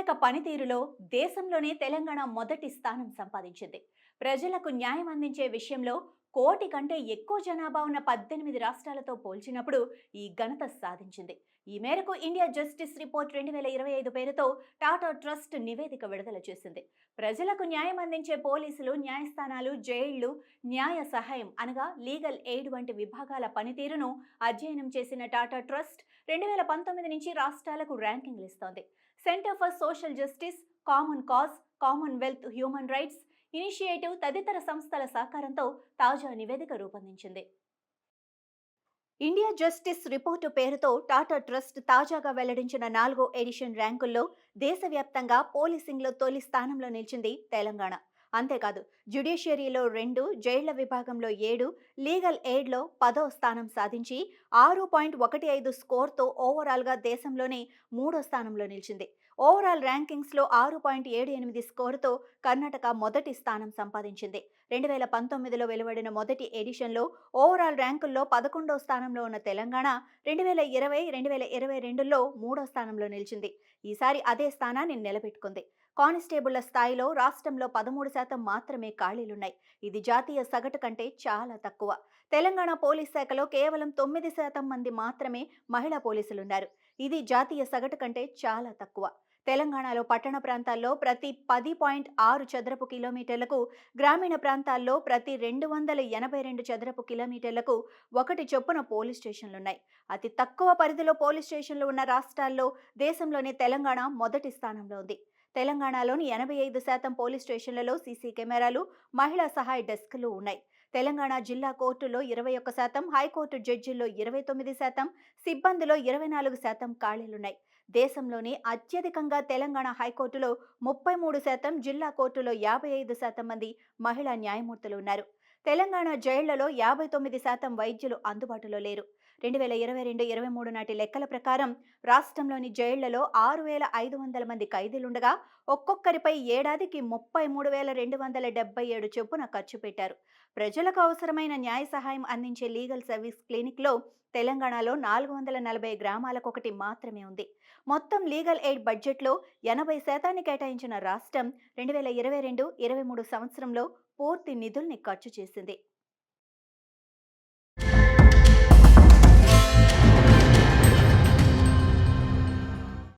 శాఖ పనితీరులో దేశంలోనే తెలంగాణ మొదటి స్థానం సంపాదించింది. ప్రజలకు న్యాయం అందించే విషయంలో కోటి కంటే ఎక్కువ జనాభా ఉన్న 18 రాష్ట్రాలతో పోల్చినప్పుడు ఈ ఘనత సాధించింది. ఈ మేరకు ఇండియా జస్టిస్ రిపోర్ట్ 2025 పేరుతో టాటా ట్రస్ట్ నివేదిక విడుదల చేసింది. ప్రజలకు న్యాయం అందించే పోలీసులు, న్యాయస్థానాలు, జైళ్లు, న్యాయ సహాయం అనగా లీగల్ ఎయిడ్ వంటి విభాగాల పనితీరును అధ్యయనం చేసిన టాటా ట్రస్ట్ 2019 నుంచి రాష్ట్రాలకు ర్యాంకింగ్లు ఇస్తోంది. Centre for social justice, common cause, Commonwealth human rights initiative తదితర సంస్థల సహకారంతో తాజా నివేదిక రూపొందించింది. ఇండియా జస్టిస్ రిపోర్టు పేరుతో టాటా ట్రస్ట్ తాజాగా వెల్లడించిన 4వ ఎడిషన్ ర్యాంకుల్లో దేశవ్యాప్తంగా పోలీసింగ్లో తొలి స్థానంలో నిలిచింది తెలంగాణ. అంతేకాదు, జ్యుడిషియరీలో 2, జైళ్ల విభాగంలో 7, లీగల్ ఎయిడ్లో 10వ స్థానం సాధించి 6.15 స్కోర్తో ఓవరాల్గా దేశంలోనే 3వ స్థానంలో నిలిచింది. ఓవరాల్ ర్యాంకింగ్స్లో 6.78 స్కోరుతో కర్ణాటక మొదటి స్థానం సంపాదించింది. 2019లో వెలువడిన మొదటి ఎడిషన్లో ఓవరాల్ ర్యాంకుల్లో 11వ స్థానంలో ఉన్న తెలంగాణ 2020, 2022లో 3వ స్థానంలో నిలిచింది. ఈసారి అదే స్థానాన్ని నిలబెట్టుకుంది. కానిస్టేబుళ్ల స్థాయిలో రాష్ట్రంలో 13% మాత్రమే ఖాళీలున్నాయి. ఇది జాతీయ సగటు కంటే చాలా తక్కువ. తెలంగాణ పోలీస్ శాఖలో కేవలం 9% మంది మాత్రమే మహిళా పోలీసులున్నారు. ఇది జాతీయ సగటు కంటే చాలా తక్కువ. తెలంగాణలో పట్టణ ప్రాంతాల్లో ప్రతి 10.6 చదరపు కిలోమీటర్లకు, గ్రామీణ ప్రాంతాల్లో ప్రతి 282 చదరపు కిలోమీటర్లకు 1 చొప్పున పోలీస్ స్టేషన్లున్నాయి. అతి తక్కువ పరిధిలో పోలీస్ స్టేషన్లు ఉన్న రాష్ట్రాల్లో దేశంలోనే తెలంగాణ మొదటి స్థానంలో ఉంది. తెలంగాణలోని 85% పోలీస్ స్టేషన్లలో సీసీ కెమెరాలు, మహిళా సహాయ డెస్క్లు ఉన్నాయి. తెలంగాణ జిల్లా కోర్టులో 21%, హైకోర్టు జడ్జిల్లో 29%, సిబ్బందిలో 24% ఖాళీలున్నాయి. దేశంలోనే అత్యధికంగా తెలంగాణ హైకోర్టులో 33%, జిల్లా కోర్టులో 55% మంది మహిళా న్యాయమూర్తులు ఉన్నారు. తెలంగాణ జైళ్లలో 59% వైద్యులు అందుబాటులో లేరు. 2022-23 నాటి లెక్కల ప్రకారం రాష్ట్రంలోని జైళ్లలో 6,500 మంది ఖైదీలుండగా ఒక్కొక్కరిపై ఏడాదికి 33,277 చొప్పున ఖర్చు పెట్టారు. ప్రజలకు అవసరమైన న్యాయ సహాయం అందించే లీగల్ సర్వీస్ క్లినిక్లో తెలంగాణలో 440 గ్రామాలకొకటి మాత్రమే ఉంది. మొత్తం లీగల్ ఎయిడ్ బడ్జెట్లో 80% కేటాయించిన రాష్ట్రం 2022-23 సంవత్సరంలో పూర్తి నిధుల్ని ఖర్చు చేసింది.